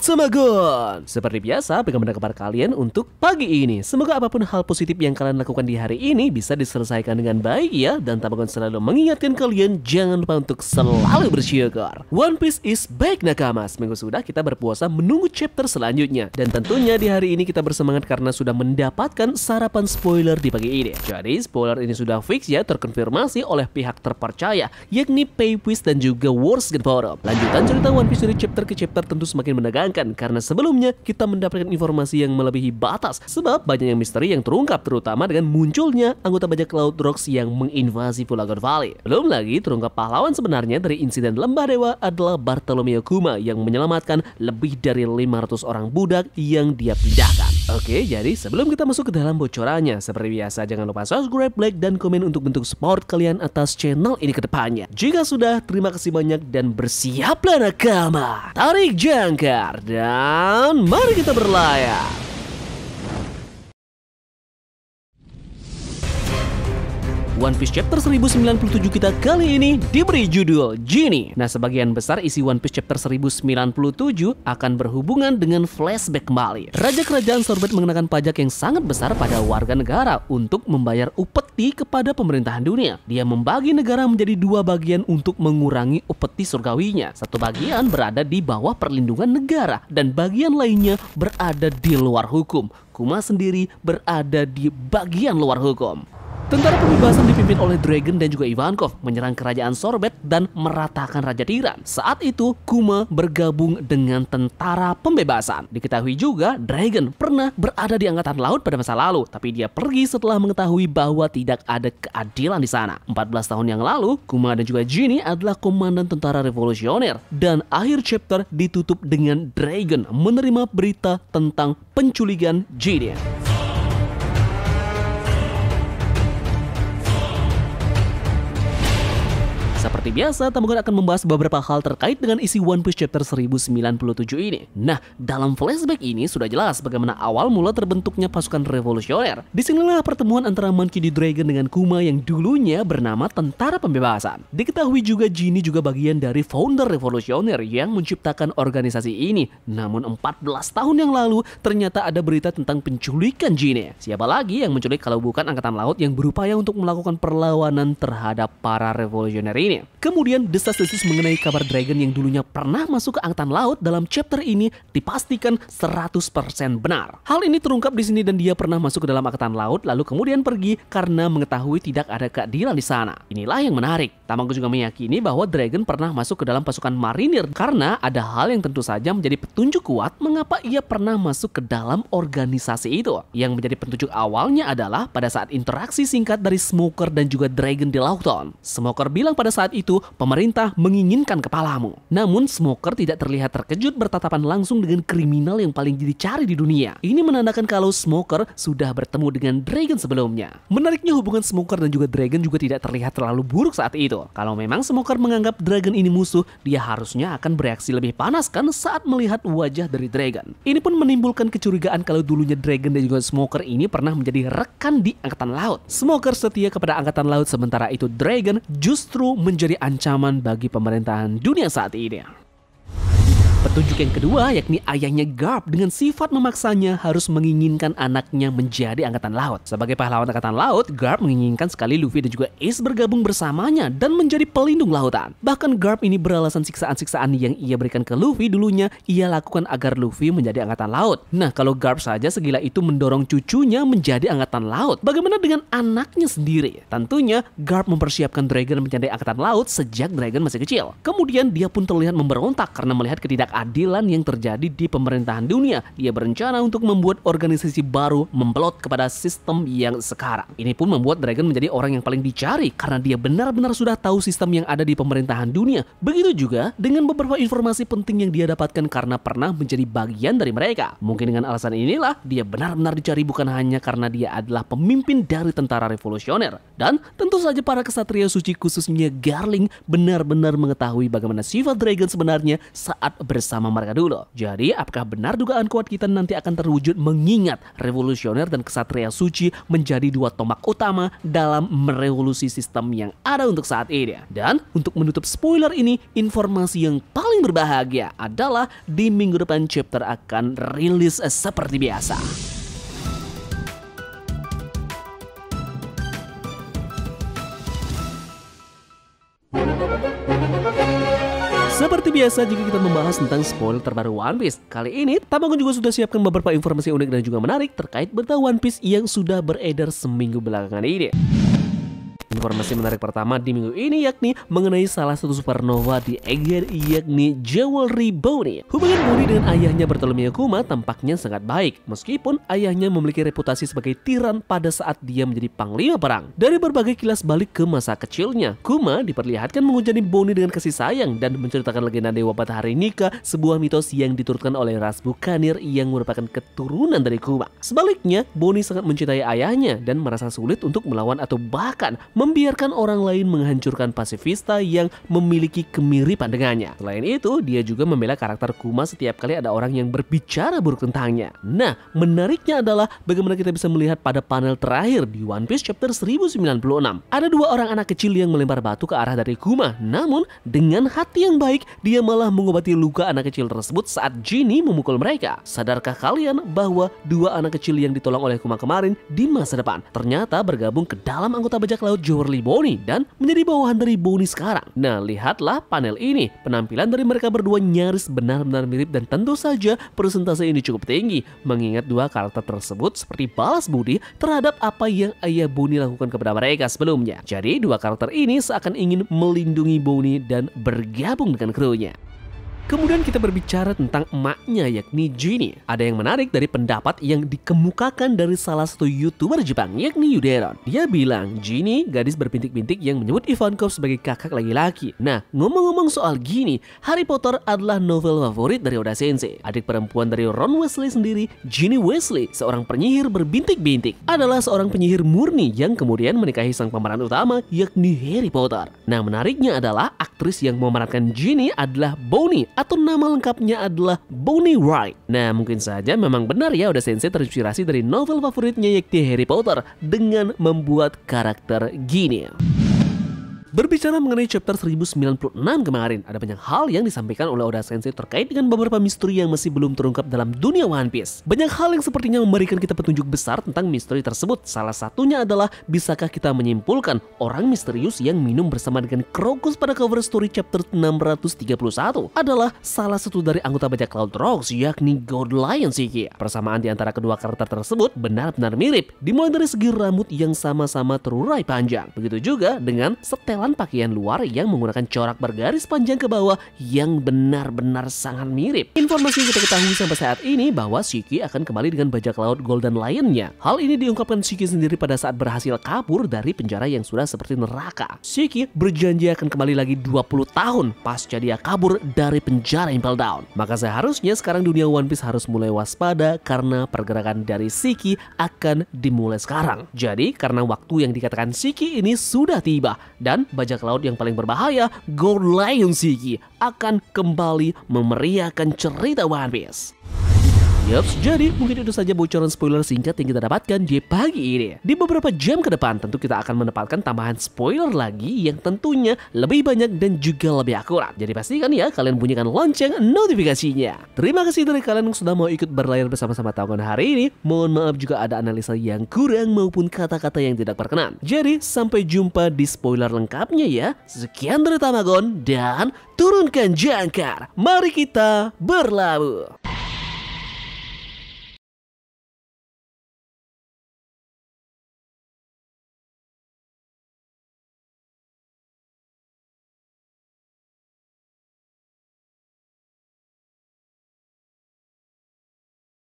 Teman-teman, seperti biasa bagaimana kabar kalian untuk pagi ini? Semoga apapun hal positif yang kalian lakukan di hari ini bisa diselesaikan dengan baik ya. Dan Tambagon selalu mengingatkan kalian jangan lupa untuk selalu bersyukur. One Piece is back nakama. Seminggu sudah kita berpuasa menunggu chapter selanjutnya. Dan tentunya di hari ini kita bersemangat karena sudah mendapatkan sarapan spoiler di pagi ini. Jadi spoiler ini sudah fix ya, terkonfirmasi oleh pihak terpercaya, yakni Paywiz dan juga Words Gen Forum. Lanjutan cerita One Piece dari chapter ke chapter tentu semakin menegangkan karena sebelumnya kita mendapatkan informasi yang melebihi batas sebab banyak yang misteri yang terungkap, terutama dengan munculnya anggota bajak laut Rocks yang menginvasi Pulau God Valley. Belum lagi terungkap pahlawan sebenarnya dari insiden Lembah Dewa adalah Bartolomeo Kuma yang menyelamatkan lebih dari 500 orang budak yang dia pindahkan. Oke, jadi sebelum kita masuk ke dalam bocorannya, seperti biasa jangan lupa subscribe, like, dan komen untuk bentuk support kalian atas channel ini ke depannya. Jika sudah, terima kasih banyak dan bersiaplah nakama. Tarik jangkar dan mari kita berlayar. One Piece chapter 1097 kita kali ini diberi judul Genie. Nah, sebagian besar isi One Piece chapter 1097 akan berhubungan dengan flashback kembali. Raja Kerajaan Sorbet mengenakan pajak yang sangat besar pada warga negara untuk membayar upeti kepada pemerintahan dunia. Dia membagi negara menjadi dua bagian untuk mengurangi upeti surgawinya. Satu bagian berada di bawah perlindungan negara dan bagian lainnya berada di luar hukum. Kuma sendiri berada di bagian luar hukum. Tentara pembebasan dipimpin oleh Dragon dan juga Ivankov menyerang kerajaan Sorbet dan meratakan Raja Tiran. Saat itu Kuma bergabung dengan tentara pembebasan. Diketahui juga Dragon pernah berada di angkatan laut pada masa lalu, tapi dia pergi setelah mengetahui bahwa tidak ada keadilan di sana. 14 tahun yang lalu, Kuma dan juga Genie adalah komandan tentara revolusioner dan akhir chapter ditutup dengan Dragon menerima berita tentang penculikan Genie. Seperti biasa, Tambagon akan membahas beberapa hal terkait dengan isi One Piece chapter 1097 ini. Nah, dalam flashback ini sudah jelas bagaimana awal mula terbentuknya pasukan revolusioner. Disinilah pertemuan antara Monkey D. Dragon dengan Kuma yang dulunya bernama Tentara Pembebasan. Diketahui juga Genie juga bagian dari founder revolusioner yang menciptakan organisasi ini. Namun 14 tahun yang lalu ternyata ada berita tentang penculikan Genie. Siapa lagi yang menculik kalau bukan Angkatan Laut yang berupaya untuk melakukan perlawanan terhadap para revolusioner ini. Kemudian desas-desus mengenai kabar Dragon yang dulunya pernah masuk ke Angkatan Laut dalam chapter ini dipastikan 100% benar. Hal ini terungkap di sini dan dia pernah masuk ke dalam Angkatan Laut lalu kemudian pergi karena mengetahui tidak ada keadilan di sana. Inilah yang menarik. Tambagon juga meyakini bahwa Dragon pernah masuk ke dalam pasukan marinir karena ada hal yang tentu saja menjadi petunjuk kuat mengapa ia pernah masuk ke dalam organisasi itu. Yang menjadi petunjuk awalnya adalah pada saat interaksi singkat dari Smoker dan juga Dragon di Laughton. Smoker bilang pada saat itu pemerintah menginginkan kepalamu. Namun Smoker tidak terlihat terkejut bertatapan langsung dengan kriminal yang paling dicari di dunia. Ini menandakan kalau Smoker sudah bertemu dengan Dragon sebelumnya. Menariknya hubungan Smoker dan juga Dragon juga tidak terlihat terlalu buruk saat itu. Kalau memang Smoker menganggap Dragon ini musuh, dia harusnya akan bereaksi lebih panas kan saat melihat wajah dari Dragon. Ini pun menimbulkan kecurigaan kalau dulunya Dragon dan juga Smoker ini pernah menjadi rekan di Angkatan Laut. Smoker setia kepada Angkatan Laut sementara itu Dragon justru menjadi ancaman bagi pemerintahan dunia saat ini. Petunjuk yang kedua yakni ayahnya Garp dengan sifat memaksanya harus menginginkan anaknya menjadi Angkatan Laut. Sebagai pahlawan Angkatan Laut, Garp menginginkan sekali Luffy dan juga Ace bergabung bersamanya dan menjadi pelindung lautan. Bahkan Garp ini beralasan siksaan-siksaan yang ia berikan ke Luffy dulunya ia lakukan agar Luffy menjadi Angkatan Laut. Nah, kalau Garp saja segila itu mendorong cucunya menjadi Angkatan Laut, bagaimana dengan anaknya sendiri? Tentunya Garp mempersiapkan Dragon menjadi Angkatan Laut sejak Dragon masih kecil. Kemudian dia pun terlihat memberontak karena melihat ketidakadilan yang terjadi di pemerintahan dunia. Dia berencana untuk membuat organisasi baru membelot kepada sistem yang sekarang. Ini pun membuat Dragon menjadi orang yang paling dicari karena dia benar-benar sudah tahu sistem yang ada di pemerintahan dunia. Begitu juga dengan beberapa informasi penting yang dia dapatkan karena pernah menjadi bagian dari mereka. Mungkin dengan alasan inilah dia benar-benar dicari bukan hanya karena dia adalah pemimpin dari tentara revolusioner. Dan tentu saja para kesatria suci khususnya Garling benar-benar mengetahui bagaimana sifat Dragon sebenarnya saat bersama mereka dulu. Jadi apakah benar dugaan kuat kita nanti akan terwujud mengingat revolusioner dan kesatria suci menjadi dua tombak utama dalam merevolusi sistem yang ada untuk saat ini. Dan untuk menutup spoiler ini, informasi yang paling berbahagia adalah di minggu depan chapter akan rilis seperti biasa. Seperti biasa jika kita membahas tentang spoiler terbaru One Piece, kali ini Tamagon juga sudah siapkan beberapa informasi unik dan juga menarik terkait berita One Piece yang sudah beredar seminggu belakangan ini. Informasi menarik pertama di minggu ini yakni mengenai salah satu supernova di Egghead yakni Jewelry Bony. Hubungan Bony dengan ayahnya Bartolomeo Kuma tampaknya sangat baik meskipun ayahnya memiliki reputasi sebagai tiran pada saat dia menjadi panglima perang. Dari berbagai kilas balik ke masa kecilnya, Kuma diperlihatkan menghujani Bony dengan kasih sayang dan menceritakan legenda Dewa Matahari Nika, sebuah mitos yang diturunkan oleh ras Buccaneer yang merupakan keturunan dari Kuma. Sebaliknya, Bony sangat mencintai ayahnya dan merasa sulit untuk melawan atau bahkan membiarkan orang lain menghancurkan pasifista yang memiliki kemiripan dengannya. Selain itu, dia juga membela karakter Kuma setiap kali ada orang yang berbicara buruk tentangnya. Nah, menariknya adalah bagaimana kita bisa melihat pada panel terakhir di One Piece chapter 1096. Ada dua orang anak kecil yang melempar batu ke arah dari Kuma. Namun, dengan hati yang baik, dia malah mengobati luka anak kecil tersebut saat Genie memukul mereka. Sadarkah kalian bahwa dua anak kecil yang ditolong oleh Kuma kemarin di masa depan ternyata bergabung ke dalam anggota bajak laut Jewelry Bony dan menjadi bawahan dari Bony sekarang? Nah, lihatlah panel ini. Penampilan dari mereka berdua nyaris benar-benar mirip dan tentu saja presentasi ini cukup tinggi mengingat dua karakter tersebut seperti balas budi terhadap apa yang ayah Bony lakukan kepada mereka sebelumnya. Jadi dua karakter ini seakan ingin melindungi Bony dan bergabung dengan krunya. Kemudian kita berbicara tentang emaknya yakni Genie. Ada yang menarik dari pendapat yang dikemukakan dari salah satu YouTuber Jepang yakni Yuderon. Dia bilang Genie gadis berbintik-bintik yang menyebut Ivankov sebagai kakak laki-laki. Nah, ngomong-ngomong soal Genie, Harry Potter adalah novel favorit dari Oda Sensei. Adik perempuan dari Ron Weasley sendiri, Ginny Weasley, seorang penyihir berbintik-bintik, adalah seorang penyihir murni yang kemudian menikahi sang pemeran utama yakni Harry Potter. Nah, menariknya adalah aktris yang memerankan Genie adalah Bonnie, atau nama lengkapnya adalah Bonnie Wright. Nah, mungkin saja memang benar ya Oda Sensei terinspirasi dari novel favoritnya yakni Harry Potter dengan membuat karakter Genie. Berbicara mengenai chapter 1096 kemarin, ada banyak hal yang disampaikan oleh Oda Sensei terkait dengan beberapa misteri yang masih belum terungkap dalam dunia One Piece. Banyak hal yang sepertinya memberikan kita petunjuk besar tentang misteri tersebut. Salah satunya adalah, bisakah kita menyimpulkan orang misterius yang minum bersama dengan Crocus pada cover story chapter 631 adalah salah satu dari anggota bajak laut Rocks yakni God Lion Shiki. Persamaan di antara kedua karakter tersebut benar-benar mirip, dimulai dari segi rambut yang sama-sama terurai panjang. Begitu juga dengan setelan pakaian luar yang menggunakan corak bergaris panjang ke bawah yang benar-benar sangat mirip. Informasi yang kita ketahui sampai saat ini bahwa Shiki akan kembali dengan bajak laut Golden Lion-nya. Hal ini diungkapkan Shiki sendiri pada saat berhasil kabur dari penjara yang sudah seperti neraka. Shiki berjanji akan kembali lagi 20 tahun pasca dia kabur dari penjara Impel Down. Maka seharusnya sekarang dunia One Piece harus mulai waspada karena pergerakan dari Shiki akan dimulai sekarang. Jadi karena waktu yang dikatakan Shiki ini sudah tiba dan bajak laut yang paling berbahaya, God Lion Shiki, akan kembali memeriahkan cerita One Piece. Yups, jadi mungkin itu saja bocoran spoiler singkat yang kita dapatkan di pagi ini. Di beberapa jam ke depan tentu kita akan mendapatkan tambahan spoiler lagi yang tentunya lebih banyak dan juga lebih akurat. Jadi pastikan ya kalian bunyikan lonceng notifikasinya. Terima kasih dari kalian yang sudah mau ikut berlayar bersama-sama Tamagon hari ini. Mohon maaf juga ada analisa yang kurang maupun kata-kata yang tidak berkenan. Jadi sampai jumpa di spoiler lengkapnya ya. Sekian dari Tamagon dan turunkan jangkar. Mari kita berlabuh.